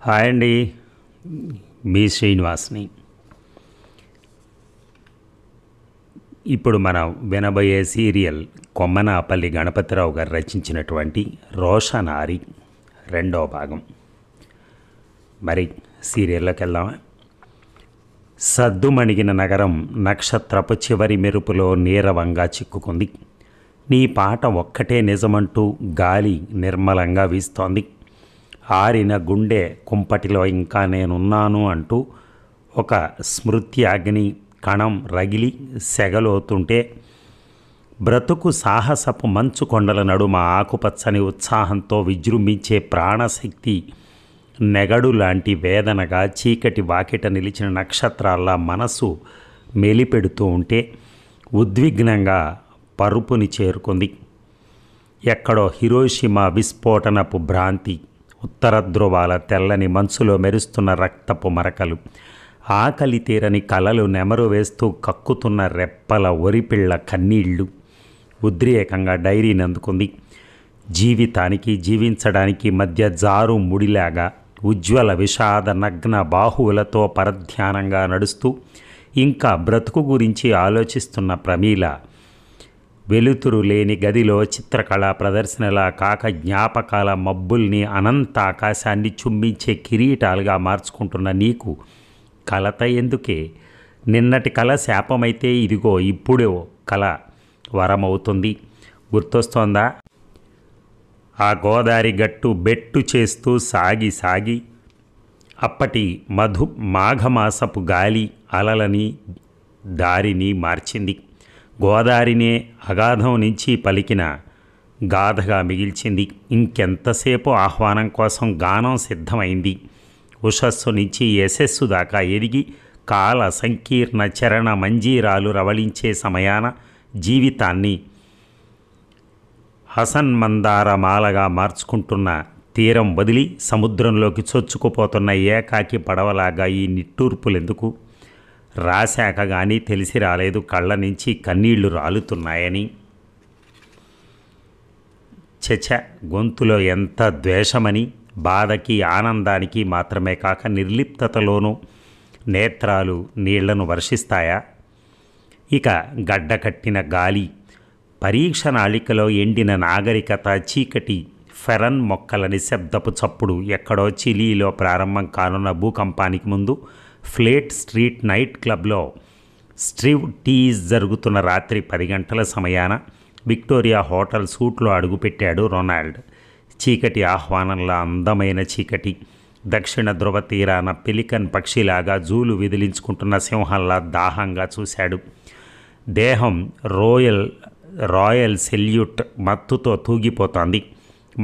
Hi అండి. మీ శ్రీనివాస్ని. ఇప్పుడు మనం వినబోయే సీరియల్ కొమ్మనాపల్లి గణపతిరావు గారు రచించినటువంటి రోషనారి రెండో భాగం. మరి సీరియల్లోకి వెళ్దామా? సద్దుమణిగిన నగరం నక్షత్రపు చివరి మెరుపులో నీరవంగా చిక్కుకుంది. నీ పాట ఒక్కటే నిజమంటూ గాలి నిర్మలంగా వీస్తోంది. ఆరిన గుండె కుంపటిలో ఇంకా నేనున్నాను అంటూ ఒక స్మృత్యాగ్ని కణం రగిలి సెగలోతుంటే, బ్రతుకు సాహసపు మంచు కొండల నడుమ ఆకుపచ్చని ఉత్సాహంతో విజృంభించే ప్రాణశక్తి నెగడు లాంటి వేదనగా చీకటి వాకిట నిలిచిన నక్షత్రాల్లా మనసు మెలిపెడుతూ ఉంటే ఉద్విగ్నంగా పరుపుని చేరుకుంది. ఎక్కడో హిరోషిమా విస్ఫోటనపు భ్రాంతి, ఉత్తర ధ్రువాల తెల్లని మంచులో మెరుస్తున్న రక్తపు మరకలు, ఆకలి తీరని కలలు నెమరు వేస్తూ కక్కుతున్న రెప్పల ఒరిపిళ్ల కన్నీళ్లు. ఉద్రేకంగా డైరీని అందుకుంది. జీవితానికి జీవించడానికి మధ్య జారు ముడిలాగా ఉజ్వల విషాద నగ్న బాహువులతో పరధ్యానంగా నడుస్తూ ఇంకా బ్రతుకు గురించి ఆలోచిస్తున్న ప్రమీల వెలుతురు లేని గదిలో చిత్రకళా ప్రదర్శనలా కాక జ్ఞాపకాల మబ్బుల్ని అనంత ఆకాశాన్ని చుంబించే కిరీటాలుగా మార్చుకుంటున్న నీకు కలత ఎందుకే? నిన్నటి కళ శాపమైతే ఇదిగో ఇప్పుడే కళ వరమవుతుంది. గుర్తొస్తోందా? ఆ గోదారి గట్టు బెట్టు చేస్తూ సాగి సాగి అప్పటి మాఘమాసపు గాలి అలలని దారిని మార్చింది. గోదారినే అగాధం నుంచి పలికిన గాథగా మిగిల్చింది. ఇంకెంతసేపు ఆహ్వానం కోసం గానం సిద్ధమైంది. ఉషస్సు నుంచి యశస్సు దాకా ఎదిగి కాల సంకీర్ణ చరణ మంజీరాలు రవళించే సమయాన జీవితాన్ని హసన్మందారమాలగా మార్చుకుంటున్న తీరం వదిలి సముద్రంలోకి చొచ్చుకుపోతున్న ఏకాకి పడవలాగా ఈ నిట్టూర్పులెందుకు? రాశాక కానీ తెలిసి రాలేదు కళ్ళ నుంచి కన్నీళ్లు రాలుతున్నాయని. చచ, గొంతులో ఎంత ద్వేషమని! బాధకి ఆనందానికి మాత్రమే కాక నిర్లిప్తతలోనూ నేత్రాలు నీళ్లను వర్షిస్తాయా? ఇక గడ్డకట్టిన గాలి, పరీక్ష నాళికలో ఎండిన నాగరికత, చీకటి ఫెరన్ మొక్కల నిశ్శబ్దపు చప్పుడు, ఎక్కడో చిలీలో ప్రారంభం కానున్న భూకంపానికి ముందు ఫ్లేట్ స్ట్రీట్ నైట్ క్లబ్లో స్ట్రివ్ టీజ్ జరుగుతున్న రాత్రి 10 గంటల సమయాన విక్టోరియా హోటల్ సూట్లో అడుగుపెట్టాడు రొనాల్డ్. చీకటి ఆహ్వానంలా అందమైన చీకటి. దక్షిణ ధ్రువ తీరాన పెలికన్ పక్షిలాగా జూలు విదిలించుకుంటున్న సింహంలా దాహంగా చూశాడు. దేహం రాయల్ సెల్యూట్ మత్తుతో తూగిపోతోంది.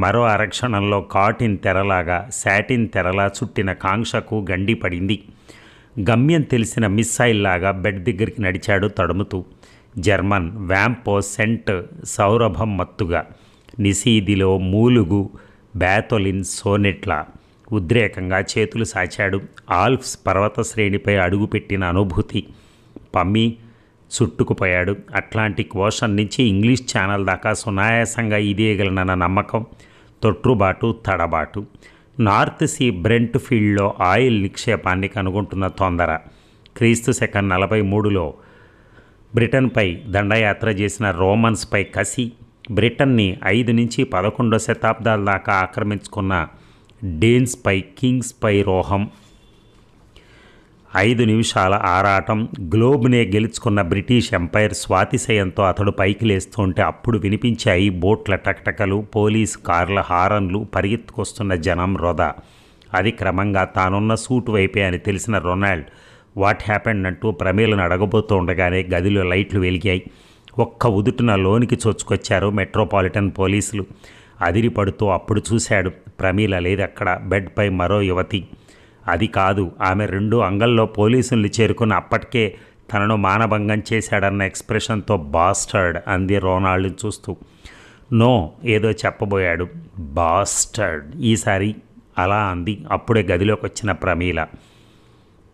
మరో అరక్షణంలో కాటిన్ తెరలాగా శాటిన్ తెరలా చుట్టిన కాంక్షకు గండి పడింది. గమ్యం తెలిసిన మిస్సైల్లాగా బెడ్ దగ్గరికి నడిచాడు తడుముతూ. జర్మన్ వ్యాంపో సెంట్ సౌరభం మత్తుగా, నిశీదిలో మూలుగు బ్యాథొలిన్ సోనెట్లా ఉద్రేకంగా చేతులు సాచాడు. ఆల్ప్స్ పర్వత శ్రేణిపై అడుగుపెట్టిన అనుభూతి. పమ్మి చుట్టుకుపోయాడు. అట్లాంటిక్ ఓషన్ నుంచి ఇంగ్లీష్ ఛానల్ దాకా సునాయాసంగా ఇదేయగలనన్న నమ్మకం, తొట్రుబాటు, తడబాటు. నార్త్ సీ బ్రెంట్ ఫీల్డ్లో ఆయిల్ నిక్షేపాన్ని కనుగొంటున్న తొందర. క్రీస్తు శకం 43లో బ్రిటన్పై దండయాత్ర చేసిన రోమన్స్పై కసి, బ్రిటన్ని 5 నుంచి 11వ శతాబ్దాల దాకా ఆక్రమించుకున్న డేన్స్పై కింగ్స్పై రోహం, 5 నిమిషాల ఆరాటం, గ్లోబ్నే గెలుచుకున్న బ్రిటిష్ ఎంపైర్ స్వాతిశయంతో అతడు పైకి లేస్తుంటే అప్పుడు వినిపించాయి బోట్ల టక్టకలు, పోలీసు కార్ల హారన్లు, పరిగెత్తుకొస్తున్న జనం రొద. అది క్రమంగా తానున్న సూటు వైపే అని తెలిసిన రొనాల్డ్ వాట్ హ్యాపెండ్ అంటూ ప్రమీలను అడగబోతూ ఉండగానే గదిలో లైట్లు వెలిగాయి. ఒక్క ఉదుటున లోనికి చొచ్చుకొచ్చారు మెట్రోపాలిటన్ పోలీసులు. అదిరిపడుతూ అప్పుడు చూశాడు, ప్రమీల లేదక్కడ. బెడ్పై మరో యువతి. అది కాదు, ఆమె 2 అంగల్లో పోలీసుల్ని చేరుకుని అప్పటికే తనను మానభంగం చేశాడన్న ఎక్స్ప్రెషన్తో బాస్టర్డ్ అంది రొనాల్డ్ని చూస్తూ. నో, ఏదో చెప్పబోయాడు. బాస్టర్డ్ ఈసారి అలా అంది. అప్పుడే గదిలోకి వచ్చిన ప్రమీల.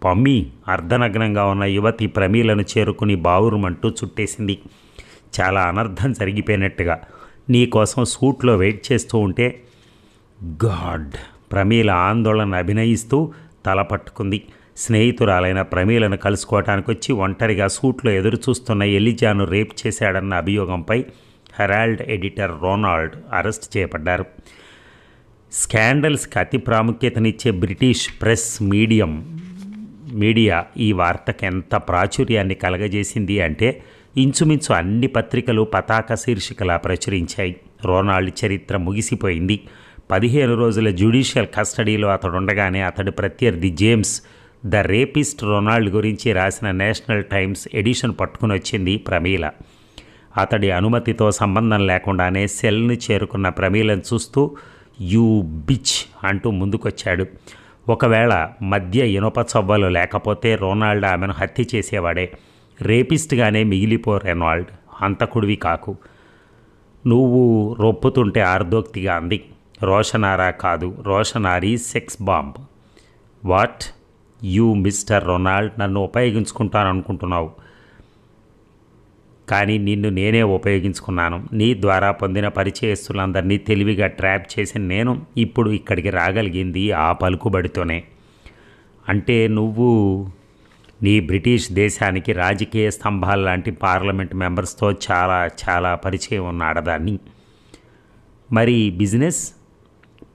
పమ్మి, అర్ధనగ్నంగా ఉన్న యువతి ప్రమీలను చేరుకుని బావురుమంటూ చుట్టేసింది. చాలా అనర్థం జరిగిపోయినట్టుగా. నీకోసం సూట్లో వెయిట్ చేస్తూ ఉంటే గాడ్ ప్రమీల ఆందోళన అభినయిస్తూ తల పట్టుకుంది. స్నేహితురాలైన ప్రమీలను కలుసుకోవటానికి వచ్చి ఒంటరిగా సూట్లో ఎదురుచూస్తున్న ఎలిజాను రేప్ చేశాడన్న అభియోగంపై హెరాల్డ్ ఎడిటర్ రోనాల్డ్ అరెస్ట్ చేయబడ్డారు. స్కాండల్స్కి అతి ప్రాముఖ్యతనిచ్చే బ్రిటిష్ ప్రెస్ మీడియా ఈ వార్తకు ఎంత ప్రాచుర్యాన్ని కలగజేసింది అంటే ఇంచుమించు అన్ని పత్రికలు పతాక శీర్షికలా ప్రచురించాయి. రోనాల్డ్ చరిత్ర ముగిసిపోయింది. 15 రోజుల జ్యుడిషియల్ కస్టడీలో అతడుండగానే అతడి ప్రత్యర్థి జేమ్స్ ద రేపిస్ట్ రొనాల్డ్ గురించి రాసిన నేషనల్ టైమ్స్ ఎడిషన్ పట్టుకుని వచ్చింది ప్రమీల. అతడి అనుమతితో సంబంధం లేకుండానే సెల్ని చేరుకున్న ప్రమీలను చూస్తూ యూ బిచ్ అంటూ ముందుకొచ్చాడు. ఒకవేళ మధ్య ఇనుప చవ్వలు లేకపోతే రోనాల్డ్ ఆమెను హత్య చేసేవాడే. రేపిస్ట్గానే మిగిలిపో రెనాల్డ్, హంతకుడివి కాకు. నువ్వు రొప్పుతుంటే ఆర్దోక్తిగా అంది. రోషనారా కాదు, Roshanari sex bomb. What you mister Ronald నన్ను ఉపయోగించుకుంటాననుకుంటున్నావు, కానీ నిన్ను నేనే ఉపయోగించుకున్నాను. నీ ద్వారా పొందిన పరిచయస్తులందరినీ తెలివిగా ట్రాప్ చేసి నేను ఇప్పుడు ఇక్కడికి రాగలిగింది ఆ పలుకుబడితోనే. అంటే నువ్వు నీ బ్రిటిష్ దేశానికి రాజకీయ స్తంభాల లాంటి పార్లమెంట్ మెంబర్స్తో చాలా చాలా పరిచయం ఉన్న ఆడదాన్ని. మరి బిజినెస్?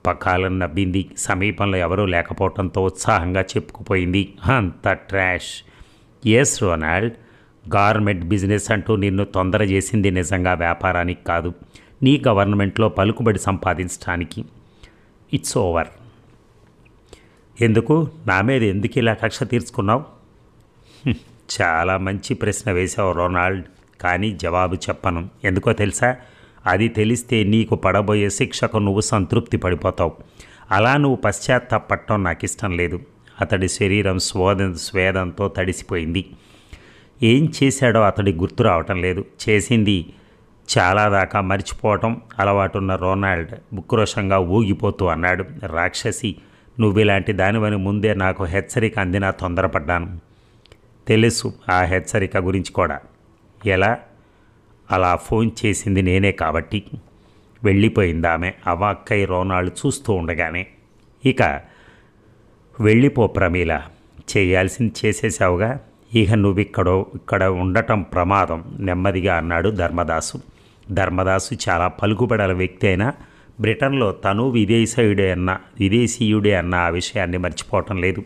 పకాలను నవ్వింది. సమీపంలో ఎవరూ లేకపోవడంతో ఉత్సాహంగా చెప్పుకుపోయింది. అంత trash. Yes Ronald, garment business అంటూ నిన్ను తొందర చేసింది నిజంగా వ్యాపారానికి కాదు, నీ గవర్నమెంట్లో పలుకుబడి సంపాదించడానికి. It's over. ఎందుకు నా మీద ఎందుకు ఇలా కక్ష తీర్చుకున్నావు? చాలా మంచి ప్రశ్న వేశావు రొనాల్డ్, కానీ జవాబు చెప్పను. ఎందుకో తెలుసా? అది తెలిస్తే నీకు పడబోయే శిక్షకు నువ్వు సంతృప్తి పడిపోతావు. అలా నువ్వు పశ్చాత్తాపడటం నాకు ఇష్టం లేదు. అతడి శరీరం స్వేదంతో తడిసిపోయింది. ఏం చేశాడో అతడి గుర్తు రావటం లేదు. చేసింది చాలా దాకా మర్చిపోవటం అలవాటున్న రొనాల్డ్ ఉక్రోషంగా ఊగిపోతూ అన్నాడు. రాక్షసి, నువ్విలాంటి దానివని ముందే నాకు హెచ్చరిక అందినా తొందరపడ్డాను. తెలుసు ఆ హెచ్చరిక గురించి కూడా. ఎలా? అలా ఫోన్ చేసింది నేనే కాబట్టి. వెళ్ళిపోయింది ఆమె అవాక్కై రోనాల్డ్ చూస్తూ ఉండగానే. ఇక వెళ్ళిపో ప్రమీల, చేయాల్సింది చేసేసావుగా, ఇక ఇక్కడ ఉండటం ప్రమాదం నెమ్మదిగా అన్నాడు ధర్మదాసు. ధర్మదాసు చాలా పలుకుబడల వ్యక్తి అయినా బ్రిటన్లో తను విదేశీయుడే అన్న ఆ విషయాన్ని మర్చిపోవటం లేదు.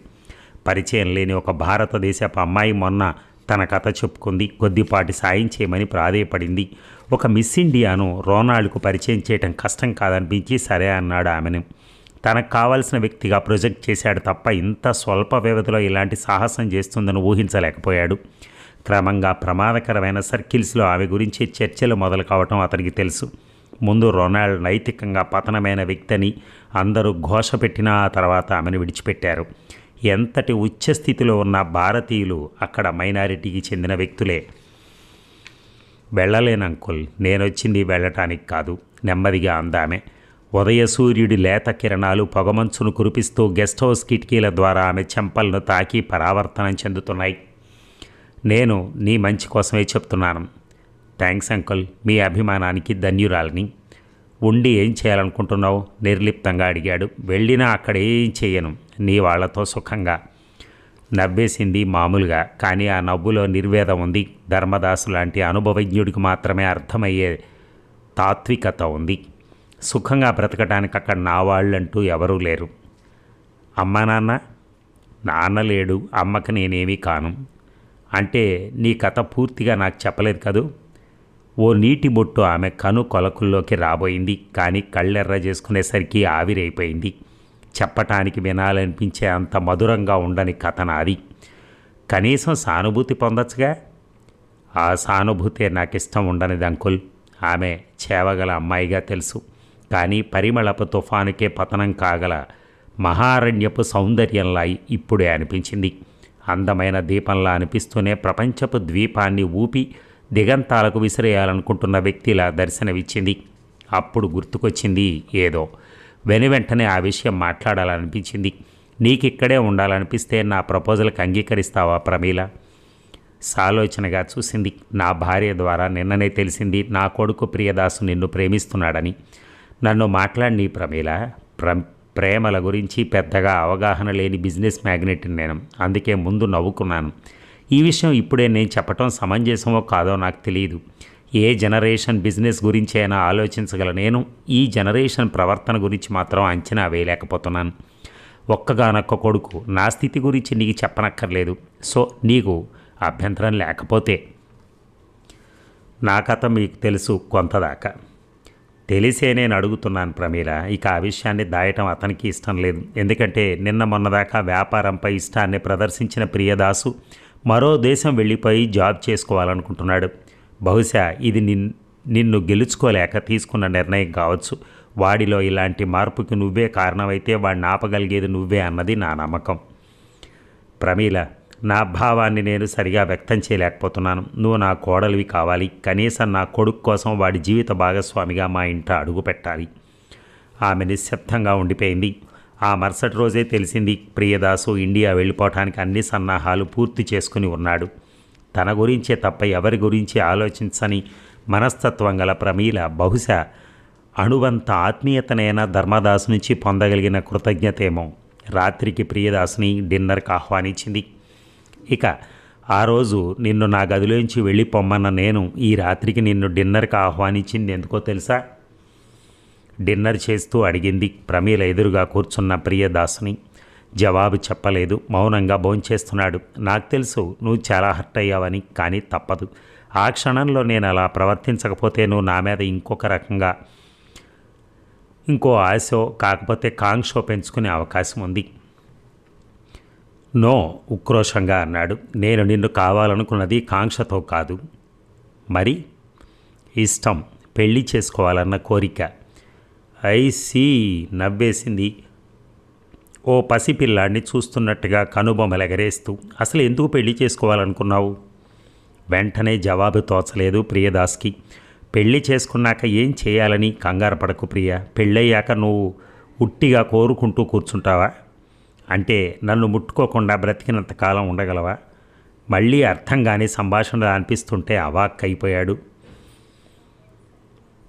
పరిచయం లేని ఒక భారతదేశపు అమ్మాయి మొన్న తన కథ చెప్పుకుంది. కొద్దిపాటి సాయం చేయమని ప్రాధేయపడింది. ఒక మిస్ ఇండియాను రోనాల్డ్కు పరిచయం చేయటం కష్టం కాదనిపించి సరే అన్నాడు ఆమెను. తనకు కావాల్సిన వ్యక్తిగా ప్రొజెక్ట్ చేశాడు తప్ప ఇంత స్వల్ప వ్యవధిలో ఇలాంటి సాహసం చేస్తుందని ఊహించలేకపోయాడు. క్రమంగా ప్రమాదకరమైన సర్కిల్స్లో ఆమె గురించి చర్చలు మొదలు కావటం అతనికి తెలుసు. ముందు రొనాల్డ్ నైతికంగా పతనమైన వ్యక్తిని అందరూ ఘోష పెట్టినా ఆ తర్వాత ఆమెను విడిచిపెట్టారు. ఎంతటి ఉచ్చస్థితిలో ఉన్న భారతీయులు అక్కడ మైనారిటీకి చెందిన వ్యక్తులే. వెళ్ళలేను అంకుల్, నేనొచ్చింది వెళ్ళటానికి కాదు, నెమ్మదిగా అందామె. ఉదయ సూర్యుడి లేత కిరణాలు పొగమంచును కురిపిస్తూ గెస్ట్ హౌస్ కిటికీల ద్వారా ఆమె చెంపలను తాకి పరావర్తనం చెందుతున్నాయి. నేను నీ మంచి కోసమే చెప్తున్నాను. థ్యాంక్స్ అంకుల్, మీ అభిమానానికి ధన్యురాలని. ఉండి ఏం చేయాలనుకుంటున్నావు? నిర్లిప్తంగా అడిగాడు. వెళ్ళినా అక్కడ ఏం చేయను, నీ వాళ్లతో సుఖంగా. నవ్వేసింది మామూలుగా, కానీ ఆ నవ్వులో నిర్వేదం ఉంది. ధర్మదాసు లాంటి అనుభవజ్ఞుడికి మాత్రమే అర్థమయ్యే తాత్వికత ఉంది. సుఖంగా బ్రతకడానికి అక్కడ నా వాళ్ళంటూ ఎవరూ లేరు. అమ్మా నాన్న లేడు, అమ్మకి నేనేమీ కాను. అంటే నీ కథ పూర్తిగా నాకు చెప్పలేదు కదూ. ఓ నీటి బొట్టు ఆమె కను కొలకుల్లోకి రాబోయింది, కానీ కళ్ళెర్ర చేసుకునేసరికి ఆవిరైపోయింది. చెప్పటానికి వినాలనిపించే అంత మధురంగా ఉండని కథ నాది. కనీసం సానుభూతి పొందొచ్చుగా. ఆ సానుభూతే నాకు ఇష్టం ఉండనిది అంకుల్. ఆమె చేవగల అమ్మాయిగా తెలుసు, కానీ పరిమళపు తుఫానుకే పతనం కాగల మహారణ్యపు సౌందర్యంలా ఇప్పుడే అనిపించింది. అందమైన దీపంలా అనిపిస్తూనే ప్రపంచపు ద్వీపాన్ని ఊపి దిగంతాలకు విసిరేయాలనుకుంటున్న వ్యక్తిలా దర్శనమిచ్చింది. అప్పుడు గుర్తుకొచ్చింది ఏదో. వెనువెంటనే ఆ విషయం మాట్లాడాలనిపించింది. నీకిక్కడే ఉండాలనిపిస్తే నా ప్రపోజల్కి అంగీకరిస్తావా ప్రమీల? సాలోచనగా చూసింది. నా భార్య ద్వారా నిన్ననే తెలిసింది నా కొడుకు ప్రియదాసు నిన్ను ప్రేమిస్తున్నాడని. నన్ను మాట్లాడి ప్రమీల. ప్రేమల గురించి పెద్దగా అవగాహన లేని బిజినెస్ మ్యాగ్నెట్ని నేను, అందుకే ముందు నవ్వుకున్నాను. ఈ విషయం ఇప్పుడే నేను చెప్పటం సమంజసమో కాదో నాకు తెలియదు. ఏ జనరేషన్ బిజినెస్ గురించి అయినా ఆలోచించగల నేను ఈ జనరేషన్ ప్రవర్తన గురించి మాత్రం అంచనా వేయలేకపోతున్నాను. ఒక్కగానొక్క కొడుకు, నా స్థితి గురించి నీకు చెప్పనక్కర్లేదు. సో నీకు అభ్యంతరం లేకపోతే. నా కథ మీకు తెలుసు కొంతదాకా. తెలిసే నేను అడుగుతున్నాను ప్రమీల. ఇక ఆ విషయాన్ని దాయటం అతనికి ఇష్టం లేదు. ఎందుకంటే నిన్న మొన్నదాకా వ్యాపారంపై ఇష్టాన్ని ప్రదర్శించిన ప్రియదాసు మరో దేశం వెళ్ళిపోయి జాబ్ చేసుకోవాలనుకుంటున్నాడు. బహుశా ఇది నిన్ను గెలుచుకోలేక తీసుకున్న నిర్ణయం కావచ్చు. వాడిలో ఇలాంటి మార్పుకి నువ్వే కారణమైతే వాడిని ఆపగలిగేది నువ్వే అన్నది నా నమ్మకం. ప్రమీల, నా భావాన్ని నేను సరిగా వ్యక్తం చేయలేకపోతున్నాను. నువ్వు నా కోడలివి కావాలి. కనీసం నా కొడుకు కోసం వాడి జీవిత భాగస్వామిగా మా ఇంట అడుగు పెట్టాలి. ఆమె నిశ్శబ్దంగా ఉండిపోయింది. ఆ మరుసటి రోజే తెలిసింది ప్రియదాసు ఇండియా వెళ్ళిపోవటానికి అన్ని సన్నాహాలు పూర్తి చేసుకుని ఉన్నాడు. తన గురించే తప్ప ఎవరి గురించి ఆలోచించని మనస్తత్వం గల ప్రమీల బహుశా అణువంత ఆత్మీయతనైనా ధర్మదాసు నుంచి పొందగలిగిన కృతజ్ఞతేమో రాత్రికి ప్రియదాసుని డిన్నర్కి ఆహ్వానించింది. ఇక ఆ రోజు నిన్ను నా గదిలోంచి వెళ్ళిపోమ్మన్న నేను ఈ రాత్రికి నిన్ను డిన్నర్కి ఆహ్వానించింది ఎందుకో తెలుసా? డిన్నర్ చేస్తూ అడిగింది ప్రమీల ఎదురుగా కూర్చున్న ప్రియదాసుని. జవాబు చెప్పలేదు. మౌనంగా భోంచేస్తున్నాడు. నాకు తెలుసు నువ్వు చాలా హర్ట్ అయ్యావని, కానీ తప్పదు. ఆ క్షణంలో నేను అలా ప్రవర్తించకపోతే నువ్వు నా మీద ఇంకొక రకంగా ఇంకో ఆశో కాకపోతే కాంక్షో పెంచుకునే అవకాశం ఉంది. నో, ఉక్రోషంగా అన్నాడు. నేను నిన్ను కావాలనుకున్నది కాంక్షతో కాదు. మరి ఇష్టం, పెళ్లి చేసుకోవాలన్న కోరిక. ఐసీ, నవ్వేసింది. ఓ పసిపిల్లాడిని చూస్తున్నట్టుగా కనుబొమ్మలెగరేస్తూ. అసలు ఎందుకు పెళ్లి చేసుకోవాలనుకున్నావు? వెంటనే జవాబు తోచలేదు ప్రియదాస్కి. పెళ్లి చేసుకున్నాక ఏం చేయాలని కంగారు పడకు ప్రియ. పెళ్ళయ్యాక నువ్వు ఉట్టిగా కోరుకుంటూ కూర్చుంటావా? అంటే నన్ను ముట్టుకోకుండా బ్రతికినంతకాలం ఉండగలవా? మళ్ళీ అర్థం కాని సంభాషణ అనిపిస్తుంటే అవాక్కైపోయాడు.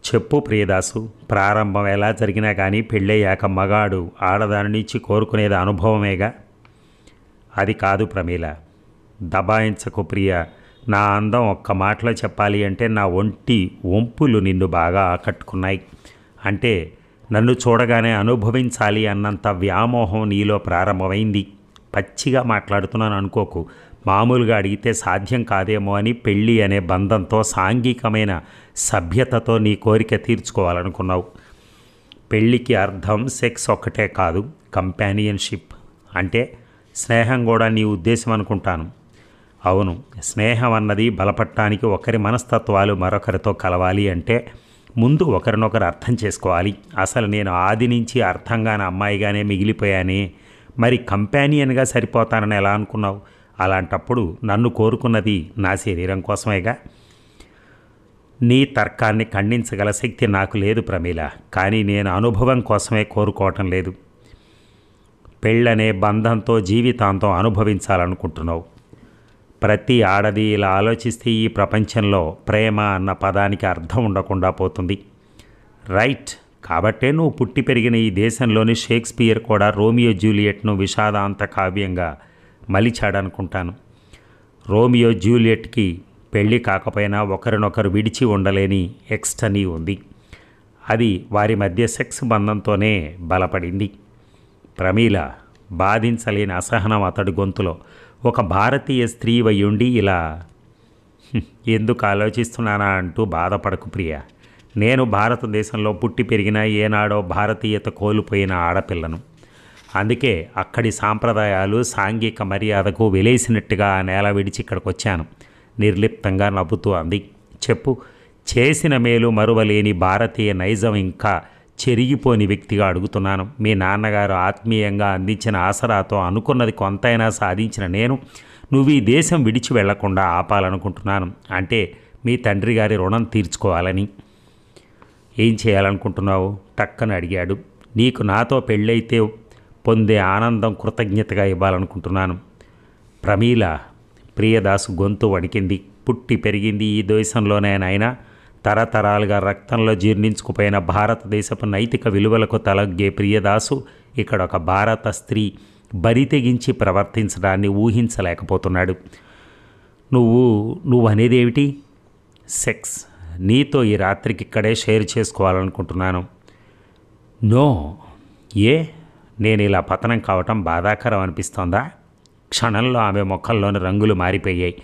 చెప్పు ప్రియదాసు. ప్రారంభం ఎలా జరిగినా కానీ పెళ్ళయ్యాక మగాడు ఆడదాని నుంచి కోరుకునేది అనుభవమేగా. అది కాదు ప్రమీల. దబాయించకు ప్రియ. నా అందం ఒక్క మాటలో చెప్పాలి అంటే నా ఒంటి వంపులు నిన్ను బాగా ఆకట్టుకున్నాయి. అంటే నన్ను చూడగానే అనుభవించాలి అన్నంత వ్యామోహం నీలో ప్రారంభమైంది. పచ్చిగా మాట్లాడుతున్నాను అనుకోకు. మామూలుగా అడిగితే సాధ్యం కాదేమో అని పెళ్ళి అనే బంధంతో సాంఘికమైన సభ్యతతో నీ కోరిక తీర్చుకోవాలనుకున్నావు. పెళ్ళికి అర్థం సెక్స్ ఒక్కటే కాదు, కంపానియన్షిప్. అంటే స్నేహం కూడా నీ ఉద్దేశం అనుకుంటాను. అవును, స్నేహం అన్నది బలపడటానికి ఒకరి మనస్తత్వాలు మరొకరితో కలవాలి అంటే ముందు ఒకరినొకరు అర్థం చేసుకోవాలి. అసలు నేను ఆది నుంచి అర్థం కాని అమ్మాయిగానే మిగిలిపోయానే. మరి కంపానియన్గా సరిపోతానని ఎలా అనుకున్నావు? అలాంటప్పుడు నన్ను కోరుకున్నది నా శరీరం కోసమేగా. నీ తర్కాన్ని ఖండించగల శక్తి నాకు లేదు ప్రమీల. కానీ నేను అనుభవం కోసమే కోరుకోవటం లేదు. పెళ్ళనే బంధంతో జీవితాంతం అనుభవించాలనుకుంటున్నావు. ప్రతి ఆడది ఇలా ఆలోచిస్తే ఈ ప్రపంచంలో ప్రేమ అన్న పదానికి అర్థం ఉండకుండా పోతుంది. రైట్. కాబట్టే నువ్వు పుట్టి పెరిగిన ఈ దేశంలోని షేక్స్పియర్ కూడా రోమియో జూలియట్ను విషాదాంత కావ్యంగా మలిచాడనుకుంటాను. రోమియో జూలియట్కి పెళ్ళి కాకపోయినా ఒకరినొకరు విడిచి ఉండలేని ఎక్స్టనీ ఉంది. అది వారి మధ్య సెక్స్ బంధంతోనే బలపడింది. ప్రమీల, బాధించలేని అసహనం అతడి గొంతులో. ఒక భారతీయ స్త్రీ వయ్యుండి ఇలా ఎందుకు ఆలోచిస్తున్నానా అంటూ బాధపడకు ప్రియ. నేను భారతదేశంలో పుట్టి పెరిగిన ఏనాడో భారతీయత కోల్పోయిన ఆడపిల్లను. అందుకే అక్కడి సాంప్రదాయాలు సాంఘిక మర్యాదకు వెలేసినట్టుగా ఆ నేల విడిచి ఇక్కడికి వచ్చాను. నిర్లిప్తంగా నవ్వుతూ అంది. చెప్పు. చేసిన మేలు మరువలేని భారతీయ నైజం ఇంకా చెరిగిపోని వ్యక్తిగా అడుగుతున్నాను. మీ నాన్నగారు ఆత్మీయంగా అందించిన ఆసరాతో అనుకున్నది కొంతైనా సాధించిన నేను నువ్వు ఈ దేశం విడిచి వెళ్లకుండా ఆపాలనుకుంటున్నాను. అంటే మీ తండ్రి గారి రుణం తీర్చుకోవాలని. ఏం చేయాలనుకుంటున్నావు? టక్కని అడిగాడు. నీకు నాతో పెళ్ళైతే పొందే ఆనందం కృతజ్ఞతగా ఇవ్వాలనుకుంటున్నాను. ప్రమీల, ప్రియదాసు గొంతు వణికింది. పుట్టి పెరిగింది ఈ దేశంలోనేనైనా తరతరాలుగా రక్తంలో జీర్ణించుకుపోయిన భారతదేశపు నైతిక విలువలకు తలగ్గే ప్రియదాసు ఇక్కడ ఒక భారత స్త్రీ బరితెగించి ప్రవర్తించడాన్ని ఊహించలేకపోతున్నాడు. నువ్వు అనేదేమిటి? సెక్స్. నీతో ఈ రాత్రికి ఇక్కడే షేర్ చేసుకోవాలనుకుంటున్నాను. నో. ఏ? నేను ఇలా పతనం కావటం బాధాకరం అనిపిస్తోందా? క్షణంలో ఆమె ముఖంలోని రంగులు మారిపోయాయి.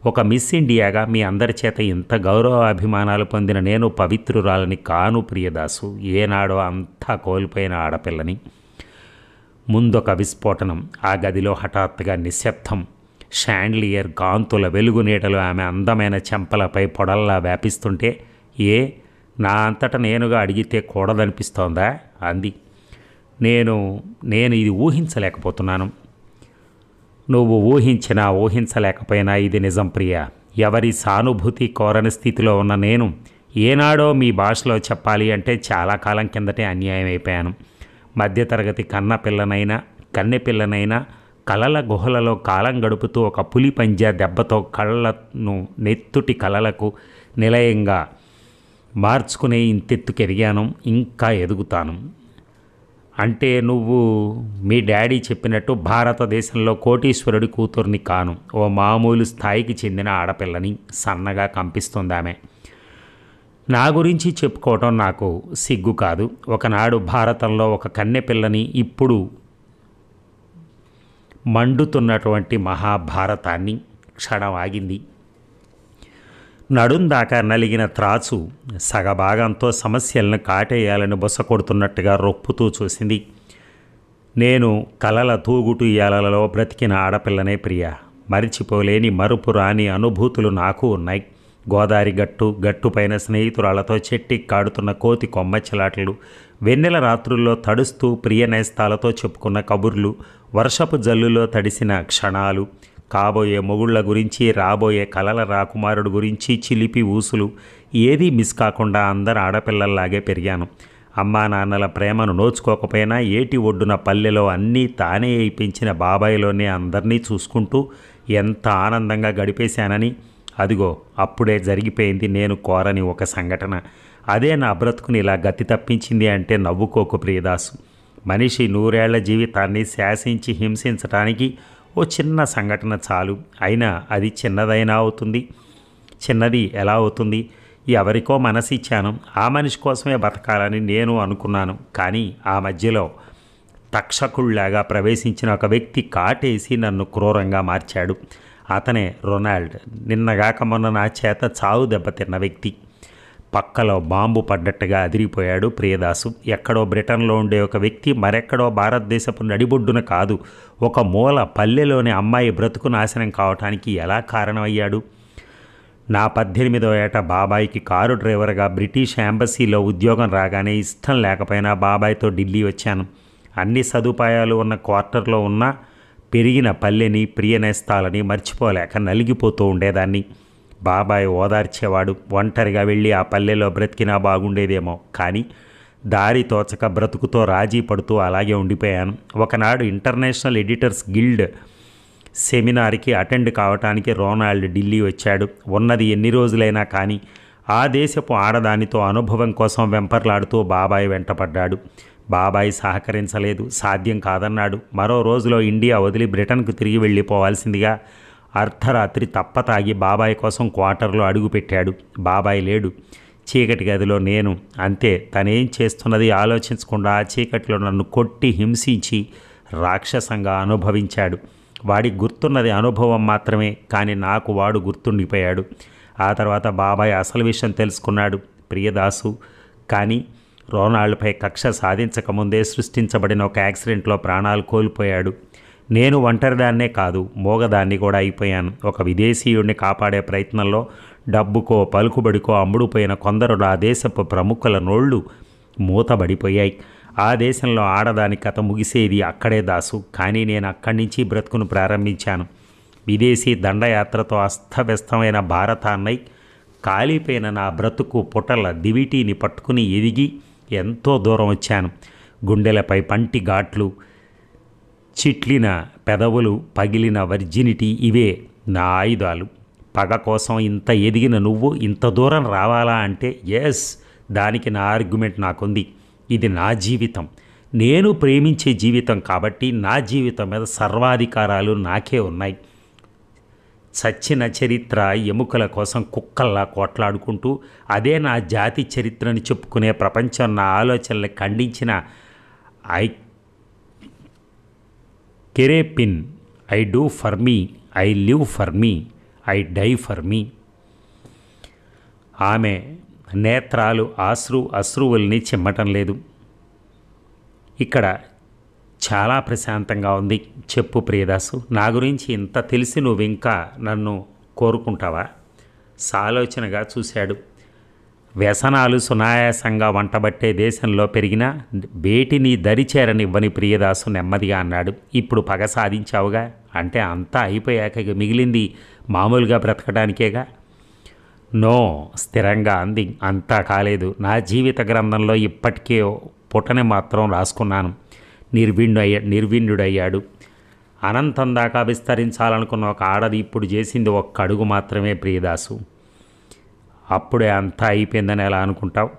ఒక మిస్ ఇండియాగా మీ అందరి చేత ఇంత గౌరవాభిమానాలు పొందిన నేను పవిత్రురాలని కాను ప్రియదాసు. ఏనాడో అంతా కోల్పోయిన ఆడపిల్లని. ముందొక విస్ఫోటనం. ఆ గదిలో హఠాత్తుగా నిశ్శబ్దం. షాండ్లియర్ కాంతుల వెలుగు నీడలు ఆమె అందమైన చెంపలపై పొడల్లా వ్యాపిస్తుంటే, నా అంతట నేనుగా అడిగితే కూడదనిపిస్తోందా అంది. నేను ఇది ఊహించలేకపోతున్నాను. నువ్వు ఊహించినా ఊహించలేకపోయినా ఇది నిజం ప్రియా. ఎవరి సానుభూతి కోరని స్థితిలో ఉన్న నేను ఏనాడో మీ భాషలో చెప్పాలి అంటే చాలా కాలం కిందటే అన్యాయం అయిపోయాను. మధ్యతరగతి కన్నెపిల్లనైనా కలల గుహలలో కాలం గడుపుతూ ఒక పులి పంజా దెబ్బతో కళ్ళను నెత్తుటి కలలకు నిలయంగా మార్చుకునే ఇంతెత్తుకెదిగాను. ఇంకా ఎదుగుతాను. అంటే నువ్వు మీ డాడీ చెప్పినట్టు భారతదేశంలో కోటీశ్వరుడి కూతుర్ని కాను. ఓ మామూలు స్థాయికి చెందిన ఆడపిల్లని. సన్నగా కంపిస్తుందామె. నా గురించి చెప్పుకోవటం నాకు సిగ్గు కాదు. ఒకనాడు భారతంలో ఒక కన్నెపిల్లని, ఇప్పుడు మండుతున్నటువంటి మహాభారతాన్ని. క్షణం ఆగింది. నడుందాకా నలిగిన త్రాచు సగభాగంతో సమస్యలను కాటేయాలని బొస కొడుతున్నట్టుగా రొప్పుతూ చూసింది. నేను కలల తూగుటు ఇయాలలో బ్రతికిన ఆడపిల్లనే ప్రియా. మరిచిపోలేని మరుపు రాని అనుభూతులు నాకు ఉన్నాయి. గోదావరి గట్టుపైన స్నేహితురాళ్లతో చెట్టిక్కాడుతున్న కోతి కొమ్మచ్చిలాటలు, వెన్నెల రాత్రుల్లో తడుస్తూ ప్రియ నేస్తాలతో చెప్పుకున్న కబుర్లు, వర్షపు జల్లులో తడిసిన క్షణాలు, కాబోయే మొగుళ్ల గురించి, రాబోయే కలల రాకుమారుడు గురించి చిలిపి ఊసులు, ఏదీ మిస్ కాకుండా అందరు ఆడపిల్లల్లాగే పెరిగాను. అమ్మా నాన్నల ప్రేమను నోచుకోకపోయినా ఏటి ఒడ్డున పల్లెలో అన్నీ తానే పెంచిన బాబాయిలోనే అందరినీ చూసుకుంటూ ఎంత ఆనందంగా గడిపేశానని. అదిగో అప్పుడే జరిగిపోయింది నేను కోరని ఒక సంఘటన. అదే నా బ్రతుకుని ఇలా గతి తప్పించింది అంటే నవ్వుకోకు ప్రియదాసు. మనిషి 100 ఏళ్ల జీవితాన్ని శాసించి హింసించటానికి ఓ చిన్న సంఘటన చాలు. అయినా అది చిన్నదైనా అవుతుంది. చిన్నది ఎలా అవుతుంది? ఎవరికో మనసిచ్చాను. ఆ మనిషి కోసమే బతకాలని నేను అనుకున్నాను. కానీ ఆ మధ్యలో తక్షకుళ్లాగా ప్రవేశించిన ఒక వ్యక్తి కాటేసి నన్ను క్రూరంగా మార్చాడు. అతనే రొనాల్డ్. నిన్నగాక మొన్న నా చేత చావు దెబ్బతిన్న వ్యక్తి. పక్కలో బాంబు పడ్డట్టుగా అదిరిపోయాడు ప్రియదాసు. ఎక్కడో బ్రిటన్లో ఉండే ఒక వ్యక్తి మరెక్కడో భారతదేశపు నడిబొడ్డున కాదు, ఒక మూల పల్లెలోని అమ్మాయి బ్రతుకు నాశనం కావటానికి ఎలా కారణమయ్యాడు? నా 18వ ఏట బాబాయికి కారు డ్రైవర్గా బ్రిటిష్ ఎంబసీలో ఉద్యోగం రాగానే ఇష్టం లేకపోయినా బాబాయ్తో ఢిల్లీ వచ్చాను. అన్ని సదుపాయాలు ఉన్న క్వార్టర్లో ఉన్న పెరిగిన పల్లెని, ప్రియనేస్తాలని మర్చిపోలేక నలిగిపోతూ ఉండేదాన్ని. బాబాయ్ ఓదార్చేవాడు. ఒంటరిగా వెళ్ళి ఆ పల్లెలో బ్రతికినా బాగుండేదేమో. కానీ దారి తోచక బ్రతుకుతో రాజీ పడుతూ అలాగే ఉండిపోయాను. ఒకనాడు ఇంటర్నేషనల్ ఎడిటర్స్ గిల్డ్ సెమినార్కి అటెండ్ కావటానికి రొనాల్డ్ ఢిల్లీ వచ్చాడు. ఉన్నది ఎన్ని రోజులైనా కానీ ఆ దేశపు ఆడదానితో అనుభవం కోసం వెంపర్లాడుతూ బాబాయ్ వెంటపడ్డాడు. బాబాయ్ సహకరించలేదు. సాధ్యం కాదన్నాడు. మరో రోజులో ఇండియా వదిలి బ్రిటన్కు తిరిగి వెళ్ళిపోవాల్సిందిగా అర్ధరాత్రి తప్పతాగి బాబాయ్ కోసం క్వార్టర్లో అడుగుపెట్టాడు. బాబాయ్ లేడు. చీకటి గదిలో నేను. అంతే. తనేం చేస్తున్నది ఆలోచించకుండా ఆ చీకటిలో నన్ను కొట్టి హింసించి రాక్షసంగా అనుభవించాడు. వాడికి గుర్తున్నది అనుభవం మాత్రమే. కానీ నాకు వాడు గుర్తుండిపోయాడు. ఆ తర్వాత బాబాయ్ అసలు విషయం తెలుసుకున్నాడు. ప్రియదాసు కానీ రొనాల్డ్పై కక్ష సాధించకముందే సృష్టించబడిన ఒక యాక్సిడెంట్లో ప్రాణాలు కోల్పోయాడు. నేను ఒంటరిదాన్నే కాదు, మోగదాన్ని కూడా అయిపోయాను. ఒక విదేశీయుడిని కాపాడే ప్రయత్నంలో డబ్బుకో పలుకుబడికో అమ్ముడుపోయిన కొందరు ఆ దేశపు ప్రముఖుల నోళ్లు మూతబడిపోయాయి. ఆ దేశంలో ఆడదాని కథ ముగిసేది అక్కడే దాసు. కానీ నేను అక్కడి నుంచి బ్రతుకును ప్రారంభించాను. విదేశీ దండయాత్రతో అస్తవ్యస్తమైన భారతాన్నై కాలిపోయిన నా బ్రతుకు పుటల దివిటీని పట్టుకుని ఎదిగి ఎంతో దూరం వచ్చాను. గుండెలపై పంటి ఘాట్లు, చిట్లిన పెదవులు, పగిలిన వర్జినిటీ, ఇవే నా ఆయుధాలు. పగ కోసం ఇంత ఎదిగిన నువ్వు ఇంత దూరం రావాలా అంటే ఎస్, దానికి నా ఆర్గ్యుమెంట్ నాకుంది. ఇది నా జీవితం, నేను ప్రేమించే జీవితం కాబట్టి నా జీవితం మీద సర్వాధికారాలు నాకే ఉన్నాయి. చచ్చిన చరిత్ర ఎముకల కోసం కుక్కల్లా కోట్లాడుకుంటూ అదే నా జాతి చరిత్రని చెప్పుకునే ప్రపంచం నా ఆలోచనలు ఖండించిన ఐ కెరేపిన్, I do for me, I live for me, I die for me. ఆమె నేత్రాలు అశ్రువుల్ని చిమ్మటం లేదు. ఇక్కడ చాలా ప్రశాంతంగా ఉంది. చెప్పు ప్రియదాసు, నా గురించి ఇంత తెలిసి నువ్వు ఇంకా నన్ను కోరుకుంటావా? సాలోచనగా చూశాడు. వ్యసనాలు సునాయాసంగా వంటబట్టే దేశంలో పెరిగిన బేటిని దరిచేరనివ్వని ప్రియదాసు నెమ్మదిగా అన్నాడు. ఇప్పుడు పగ సాధించావుగా, అంటే అంతా అయిపోయాక మిగిలింది మామూలుగా బ్రతకడానికేగా. నో, స్థిరంగా అంది. అంతా కాలేదు. నా జీవిత గ్రంథంలో ఇప్పటికే పుటని మాత్రం రాసుకున్నాను. నిర్విణ్యుడయ్యాడు. అనంతం దాకా విస్తరించాలనుకున్న ఒక ఆడది ఇప్పుడు చేసింది ఒక్క అడుగు మాత్రమే ప్రియదాసు. అప్పుడే అంతా అయిపోయిందని ఎలా అనుకుంటావు?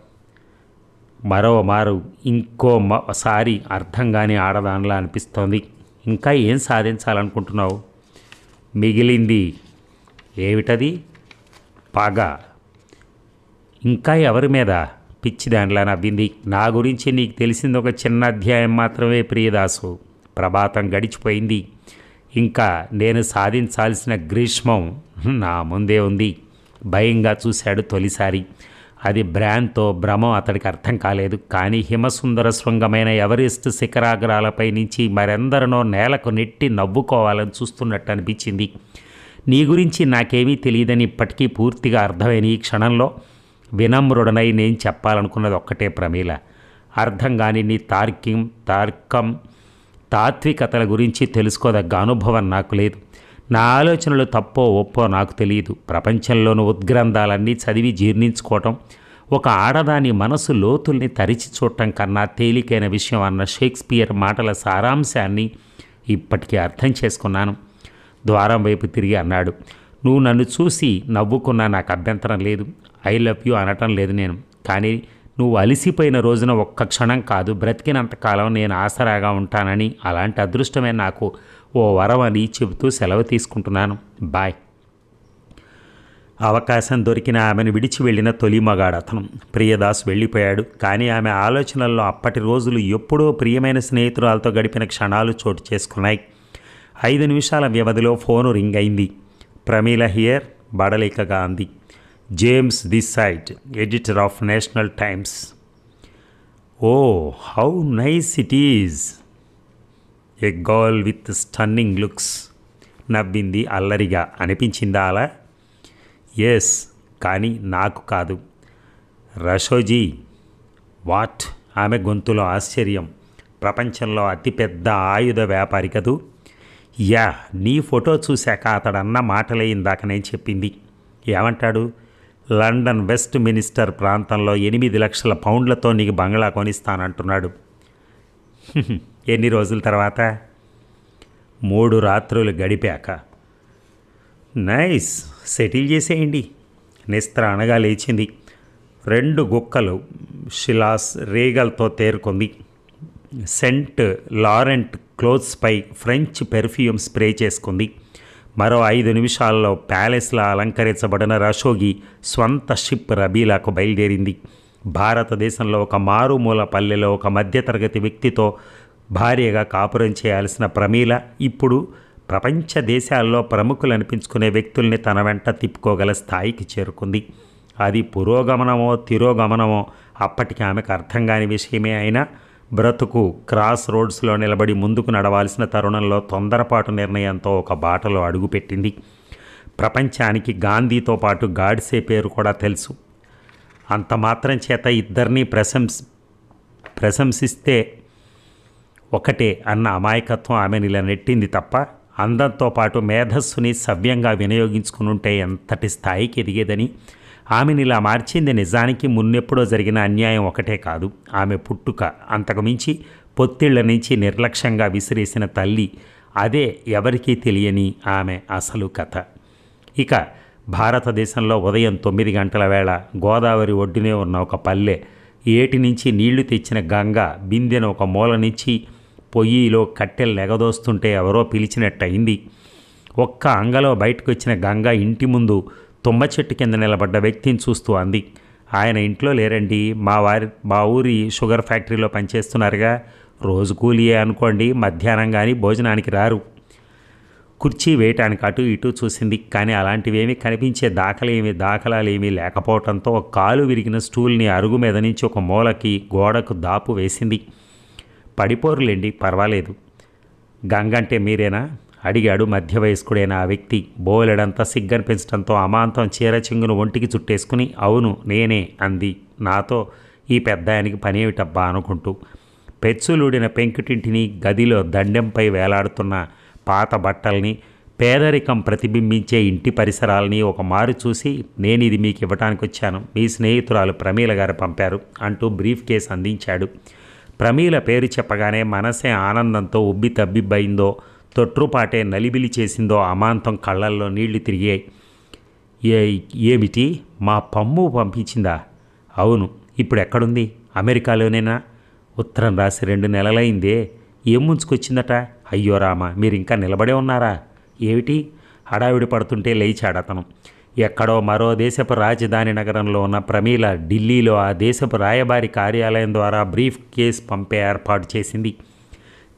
మరోమారు ఇంకోసారి అర్థం కాని ఆడదానిలా అనిపిస్తోంది. ఇంకా ఏం సాధించాలనుకుంటున్నావు? మిగిలింది ఏమిటది? పగ. ఇంకా ఎవరి మీద? పిచ్చిదానిలా నవ్వింది. నా గురించి నీకు తెలిసింది ఒక చిన్న అధ్యాయం మాత్రమే ప్రియదాసు. ప్రభాతం గడిచిపోయింది. ఇంకా నేను సాధించాల్సిన గ్రీష్మం నా ముందే ఉంది. భయంగా చూశాడు తొలిసారి. అది భ్రాంతో భ్రమం అతడికి అర్థం కాలేదు. కానీ హిమసుందర శృంగమైన ఎవరెస్ట్ శిఖరాగ్రాలపై నుంచి మరెందరినో నేలకు నెట్టి నవ్వుకోవాలని చూస్తున్నట్టు అనిపించింది. నీ గురించి నాకేమీ తెలియదని ఇప్పటికీ పూర్తిగా అర్థమైన ఈ క్షణంలో వినమ్రుడనై నేను చెప్పాలనుకున్నది ఒక్కటే ప్రమీల. అర్థం కాని నీ తార్కం తాత్వికతల గురించి తెలుసుకోదగ్గ అనుభవం నాకు లేదు. నా ఆలోచనలు తప్పో ఒప్పో నాకు తెలియదు. ప్రపంచంలోని ఉద్గ్రంథాలన్నీ చదివి జీర్ణించుకోవటం ఒక ఆడదాని మనసు లోతుల్ని తరిచి చూడటం కన్నా తేలికైన విషయం అన్న షేక్స్పియర్ మాటల సారాంశాన్ని ఇప్పటికీ అర్థం చేసుకున్నాను. ద్వారం వైపు తిరిగి అన్నాడు. నువ్వు నన్ను చూసి నవ్వుకున్నా నాకు అభ్యంతరం లేదు. ఐ లవ్ యూ అనటం లేదు నేను. కానీ నువ్వు అలిసిపోయిన రోజున ఒక్క క్షణం కాదు, బ్రతికినంతకాలం నేను ఆసరాగా ఉంటానని, అలాంటి అదృష్టమే నాకు ఓ వరం అని చెబుతూ సెలవు తీసుకుంటున్నాను. బాయ్. అవకాశం దొరికిన ఆమెను విడిచి వెళ్ళిన తొలి మగాడతను. ప్రియదాస్ వెళ్ళిపోయాడు. కానీ ఆమె ఆలోచనల్లో అప్పటి రోజులు ఎప్పుడో ప్రియమైన స్నేహితురాలతో గడిపిన క్షణాలు చోటు చేసుకున్నాయి. 5 నిమిషాల వ్యవధిలో ఫోను రింగ్ అయింది. ప్రమీల హియర్, బడలికగా అంది. James this side, editor of National Times. Oh how nice it is, a girl with stunning looks. నవ్వింది అల్లరిగా. అనిపించిందా అలా? ఎస్, కానీ నాకు కాదు. రషోజీ. వాట్? ఆమె గొంతులో ఆశ్చర్యం. ప్రపంచంలో అతిపెద్ద ఆయుధ వ్యాపారి కదూ. యా, నీ ఫోటో చూశాక అతడన్న మాటలే ఇందాక నేను చెప్పింది. ఏమంటాడు? లండన్ వెస్ట్ మినిస్టర్ ప్రాంతంలో 8 లక్షల పౌండ్లతో నీకు బంగ్లా కొనిస్తానంటున్నాడు. ఎన్ని రోజుల తర్వాత? 3 రాత్రులు గడిపాక. నైస్, సెటిల్ చేసేయండి. నిస్త్రాణగా లేచింది. 2 గుక్కలు షిలాస్ రేగల్తో తేరుకుంది. సెంట్ లారెంట్ క్లోత్స్పై ఫ్రెంచ్ పెర్ఫ్యూమ్ స్ప్రే చేసుకుంది. మరో 5 నిమిషాల్లో ప్యాలెస్లా అలంకరించబడిన రషోగి స్వంత షిప్ రబీలాకు బయలుదేరింది. భారతదేశంలో ఒక మారుమూల పల్లెలో ఒక మధ్యతరగతి వ్యక్తితో భార్యగా కాపురం చేయాల్సిన ప్రమీల ఇప్పుడు ప్రపంచ దేశాల్లో ప్రముఖులు అనిపించుకునే వ్యక్తుల్ని తన వెంట తిప్పుకోగల స్థాయికి చేరుకుంది. అది పురోగమనమో తిరోగమనమో అప్పటికి ఆమెకు అర్థం కాని విషయమే అయినా బ్రతుకు క్రాస్ రోడ్స్లో నిలబడి ముందుకు నడవాల్సిన తరుణంలో తొందరపాటు నిర్ణయంతో ఒక బాటలో అడుగుపెట్టింది. ప్రపంచానికి గాంధీతో పాటు గాడ్సే పేరు కూడా తెలుసు. అంత మాత్రం చేత ఇద్దరినీ ప్రశంసిస్తే ఒకటే అన్న అమాయకత్వం ఆమెను ఇలా నెట్టింది తప్ప అందంతో పాటు మేధస్సుని సవ్యంగా వినియోగించుకుని ఉంటే ఎంతటి స్థాయికి ఎదిగేదని ఆమెను ఇలా మార్చింది నిజానికి మున్నెప్పుడో జరిగిన అన్యాయం ఒకటే కాదు, ఆమె పుట్టుక. అంతకుమించి పొత్తిళ్ల నుంచి నిర్లక్ష్యంగా విసిరేసిన తల్లి. అదే ఎవరికీ తెలియని ఆమె అసలు కథ. ఇక భారతదేశంలో ఉదయం 9 గంటల వేళ గోదావరి ఒడ్డునే ఉన్న ఒక పల్లె, ఏటి నుంచి నీళ్లు తెచ్చిన గంగ బిందెను ఒక మూల నుంచి పొయ్యిలో కట్టెలు నెగదోస్తుంటే ఎవరో పిలిచినట్టయింది. ఒక్క అంగలో బయటకు వచ్చిన గంగ ఇంటి ముందు తుమ్మ చెట్టు కింద నిలబడ్డ వ్యక్తిని చూస్తూ అంది, ఆయన ఇంట్లో లేరండి, మా ఊరి షుగర్ ఫ్యాక్టరీలో పనిచేస్తున్నారుగా, రోజు కూలియే అనుకోండి, మధ్యాహ్నం కానీ భోజనానికి రారు. కుర్చీ వేయటానికి అటు ఇటు చూసింది, కానీ అలాంటివేమీ కనిపించే దాఖలాలేమీ లేకపోవడంతో కాలు విరిగిన స్టూల్ని అరుగు మీద నుంచి ఒక మూలకి గోడకు దాపు వేసింది. పడిపోరులేండి, పర్వాలేదు. గంగంటే మీరేనా అడిగాడు మధ్య వయస్కుడైన ఆ వ్యక్తి. బోలెడంతా సిగ్గనిపించడంతో అమాంతం చీర చెంగును ఒంటికి చుట్టేసుకుని అవును నేనే అంది, నాతో ఈ పెద్దాయనికి పనేమిటబ్బా అనుకుంటూ. పెచ్చులూడిన పెంకుటింటిని, గదిలో దండెంపై వేలాడుతున్న పాత బట్టల్ని, పేదరికం ప్రతిబింబించే ఇంటి పరిసరాలని ఒక మారు చూసి, నేను ఇది మీకు ఇవ్వటానికి వచ్చాను, మీ స్నేహితురాలు ప్రమీల గారు పంపారు అంటూ బ్రీఫ్ కేస్ అందించాడు. ప్రమీల పేరు చెప్పగానే మనసే ఆనందంతో ఉబ్బి తబ్బిబ్బయిందో, తొట్రుపాటే నలిబిలి చేసిందో అమాంతం కళ్ళల్లో నీళ్లు తిరిగాయి. ఏమిటి, మా పమ్ము పంపించిందా? అవును. ఇప్పుడు ఎక్కడుంది? అమెరికాలోనేనా? ఉత్తరం రాసి 2 నెలలైందే. ఏం ముంచుకొచ్చిందట? అయ్యో రామ, మీరు ఇంకా నిలబడే ఉన్నారా? ఏమిటి? హడావిడి పడుతుంటే లేచాడతను. ఎక్కడో మరో దేశపు రాజధాని నగరంలో ఉన్న ప్రమీల ఢిల్లీలో ఆ దేశపు రాయబారి కార్యాలయం ద్వారా బ్రీఫ్ కేస్ పంపే ఏర్పాటు చేసింది.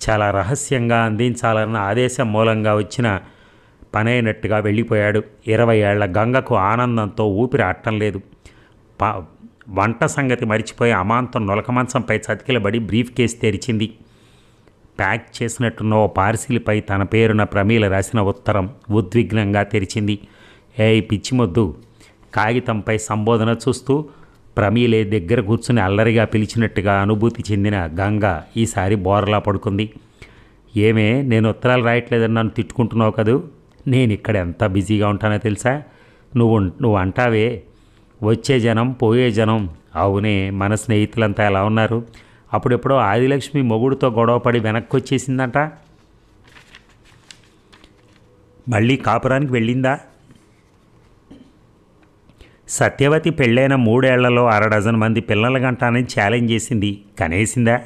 చాలా రహస్యంగా అందించాలన్న ఆదేశం మూలంగా వచ్చిన పనైనట్టుగా వెళ్ళిపోయాడు. 20 ఏళ్ల గంగకు ఆనందంతో ఊపిరి ఆడటం లేదు. వంట సంగతి మరిచిపోయి అమాంతం నొలకమంచంపై చతికిలబడి బ్రీఫ్ కేస్ తెరిచింది. ప్యాక్ చేసినట్టున్న ఓ పార్సిల్పై తన పేరున ప్రమీల రాసిన ఉత్తరం ఉద్విగ్నంగా తెరిచింది. ఏయ్ పిచ్చిమొద్దు, కాగితంపై సంబోధన చూస్తూ ప్రమీలే దగ్గర కూర్చుని అల్లరిగా పిలిచినట్టుగా అనుభూతి చెందిన గంగ ఈసారి బోర్లా పడుకుంది. ఏమే, నేను ఉత్తరాలు రాయట్లేదని నన్ను తిట్టుకుంటున్నావు కదూ, నేను ఇక్కడ ఎంత బిజీగా ఉంటానో తెలుసా? నువ్వు అంటావే వచ్చే జనం పోయే జనం. అవునే, మన స్నేహితులంతా ఎలా ఉన్నారు? అప్పుడెప్పుడో ఆదిలక్ష్మి మొగుడుతో గొడవపడి వెనక్కి వచ్చేసిందంట, మళ్ళీ కాపురానికి వెళ్ళిందా? సత్యవతి పెళ్ళైన 3 ఏళ్లలో 1/2 డజన్ మంది పిల్లల గంటానని ఛాలెంజ్ చేసింది, కనేసిందా?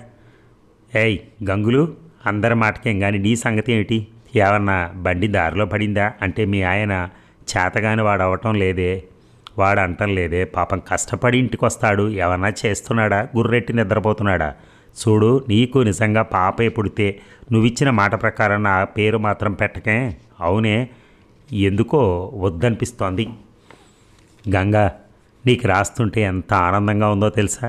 ఏయ్ గంగులు, అందరి మాటకేం కానీ నీ సంగతి ఏమిటి? ఏమన్నా బండి దారిలో పడిందా? అంటే మీ ఆయన చేతగాని వాడు అవటం లేదే, వాడు అంటం లేదే, పాపం కష్టపడి ఇంటికి వస్తాడు, ఏమన్నా చేస్తున్నాడా, గుర్రెట్టి నిద్రపోతున్నాడా? చూడు, నీకు నిజంగా పాపే పుడితే నువ్విచ్చిన మాట ప్రకారం నా పేరు మాత్రం పెట్టకే. అవునే, ఎందుకో వద్దనిపిస్తోంది. గంగా, నీకు రాస్తుంటే ఎంత ఆనందంగా ఉందో తెలుసా?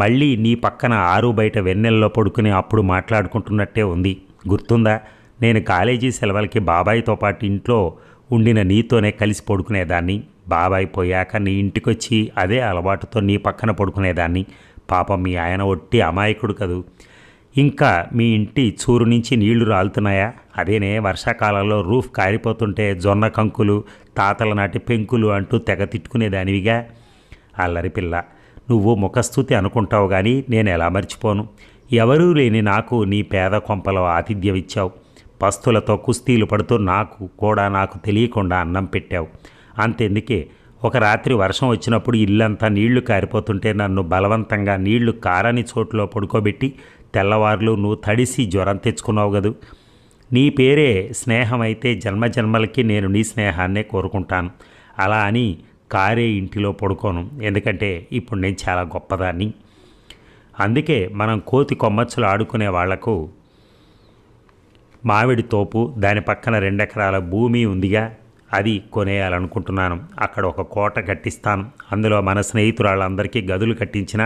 మళ్ళీ నీ పక్కన ఆరు బయట వెన్నెల్లో పడుకుని అప్పుడు మాట్లాడుకుంటున్నట్టే ఉంది. గుర్తుందా? నేను కాలేజీ సెలవులకి బాబాయ్తో పాటు ఇంట్లో ఉండిన నీతోనే కలిసి పడుకునేదాన్ని. బాబాయ్ పోయాక నీ ఇంటికొచ్చి అదే అలవాటుతో నీ పక్కన పడుకునేదాన్ని. పాపం మీ ఆయన ఒట్టి అమాయకుడు కదూ. ఇంకా మీ ఇంటి చూరు నుంచి నీళ్లు రాలుతున్నాయా? అదేనే, వర్షాకాలంలో రూఫ్ కారిపోతుంటే జొన్న కంకులు, తాతల నాటి పెంకులు అంటూ తెగ తిట్టుకునేదానివిగా. అల్లరి పిల్ల, నువ్వు ముఖస్థుతి అనుకుంటావు కానీ నేను ఎలా మర్చిపోను. ఎవరూ లేని నాకు నీ పేద కొంపలో ఆతిథ్యం ఇచ్చావు. పస్తులతో కుస్తీలు పడుతూ నాకు తెలియకుండా అన్నం పెట్టావు. అంతెందుకే, ఒక రాత్రి వర్షం వచ్చినప్పుడు ఇల్లంతా నీళ్లు కారిపోతుంటే నన్ను బలవంతంగా నీళ్లు కారని చోట్లో పడుకోబెట్టి తెల్లవార్లు నువ్వు తడిసి జ్వరం తెచ్చుకున్నావు కదూ. నీ పేరే స్నేహం అయితే జన్మజన్మలకి నేను నీ స్నేహాన్నే కోరుకుంటాను. అలా అని కారే ఇంటిలో పడుకోను, ఎందుకంటే ఇప్పుడు నేను చాలా గొప్పదాన్ని. అందుకే మనం కోతి కొమ్మచ్చులు ఆడుకునే వాళ్లకు మామిడి తోపు, దాని పక్కన 2 ఎకరాల భూమి ఉందిగా, అది కొనేయాలనుకుంటున్నాను. అక్కడ ఒక కోట కట్టిస్తాను. అందులో మన స్నేహితురాళ్ళందరికీ గదులు కట్టించినా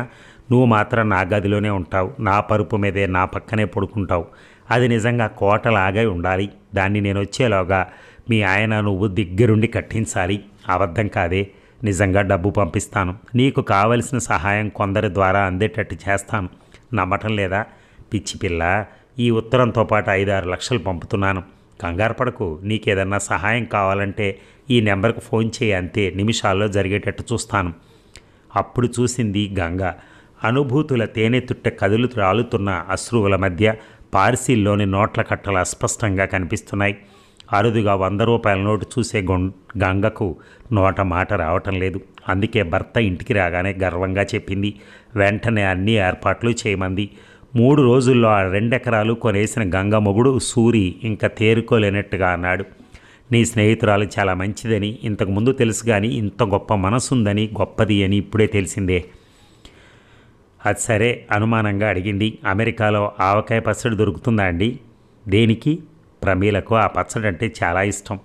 నువ్వు మాత్రం నా గదిలోనే ఉంటావు. నా పరుపు మీదే నా పక్కనే పడుకుంటావు. అది నిజంగా కోటలాగా ఉండాలి. దాన్ని నేను వచ్చేలోగా మీ ఆయన నువ్వు దగ్గరుండి కట్టించాలి. అబద్ధం కాదే, నిజంగా డబ్బు పంపిస్తాను. నీకు కావలసిన సహాయం కొందరి ద్వారా అందేటట్టు చేస్తాను. నమ్మటం లేదా? పిచ్చి పిల్ల, ఈ ఉత్తరంతో పాటు 5-6 లక్షలు పంపుతున్నాను. కంగారు పడకు. నీకేదన్నా సహాయం కావాలంటే ఈ నెంబర్కి ఫోన్ చేయి, అంతే, నిమిషాల్లో జరిగేటట్టు చూస్తాను. అప్పుడు చూసింది గంగ. అనుభూతుల తేనెతుట్ట కదులు రాలుతున్న అశ్రువుల మధ్య పార్సిల్లోని నోట్ల కట్టలు అస్పష్టంగా కనిపిస్తున్నాయి. అరుదుగా 100 రూపాయల నోటు చూసే గంగకు నోట మాట రావటం లేదు. అందుకే భర్త ఇంటికి రాగానే గర్వంగా చెప్పింది. వెంటనే అన్ని ఏర్పాట్లు చేయమంది. 3 రోజుల్లో ఆ 2 ఎకరాలు కొనేసిన గంగ మొగుడు సూరి ఇంకా తేరుకోలేనట్టుగా అన్నాడు. నీ స్నేహితురాలు చాలా మంచిదని ఇంతకుముందు తెలుసు, కానీ ఇంత గొప్ప మనసుందని, గొప్పది అని ఇప్పుడే తెలిసిందే. అది సరే, అనుమానంగా అడిగింది. అమెరికాలో ఆవకాయ పచ్చడి దొరుకుతుందా అండి? దేనికి? ప్రమీలకు ఆ పచ్చడి అంటే చాలా ఇష్టం.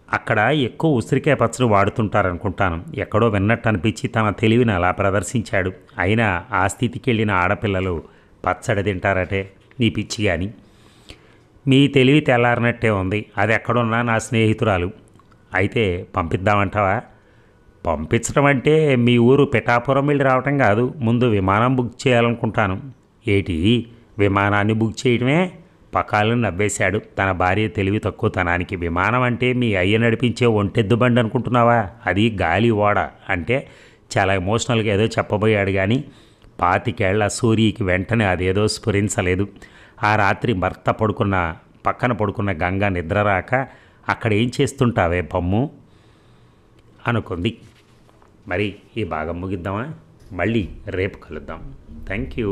అక్కడ ఎక్కువ ఉసిరికాయ పచ్చడి వాడుతుంటారనుకుంటాను. ఎక్కడో విన్నట్టు అనిపించి తన తెలివిని అలా ప్రదర్శించాడు. అయినా ఆ స్థితికి వెళ్ళిన ఆడపిల్లలు పచ్చడి తింటారటే, నీ పిచ్చి కానీ. మీ తెలివి తెల్లారినట్టే ఉంది. అది ఎక్కడున్నా నా స్నేహితురాలు. అయితే పంపిద్దామంటావా? పంపించడం అంటే మీ ఊరు పిఠాపురం వెళ్ళి రావటం కాదు, ముందు విమానం బుక్ చేయాలనుకుంటాను. ఏటి, విమానాన్ని బుక్ చేయడమే? పకాలను నవ్వేశాడు తన భార్య తెలివి తక్కువతనానికి. విమానం అంటే మీ అయ్య నడిపించే ఒంటెద్దు బండి అనుకుంటున్నావా? అది గాలి ఓడ అంటే చాలా ఎమోషనల్గా ఏదో చెప్పబోయాడు, కానీ 25 ఏళ్ల సూర్యకి వెంటనే అదేదో స్ఫురించలేదు. ఆ రాత్రి భర్త పక్కన పడుకున్న గంగ నిద్ర రాక, అక్కడ ఏం చేస్తుంటావే పమ్ము అనుకుంది. మరి ఈ భాగం ముగిద్దామా? మళ్ళీ రేపు కలుద్దాం. Thank you.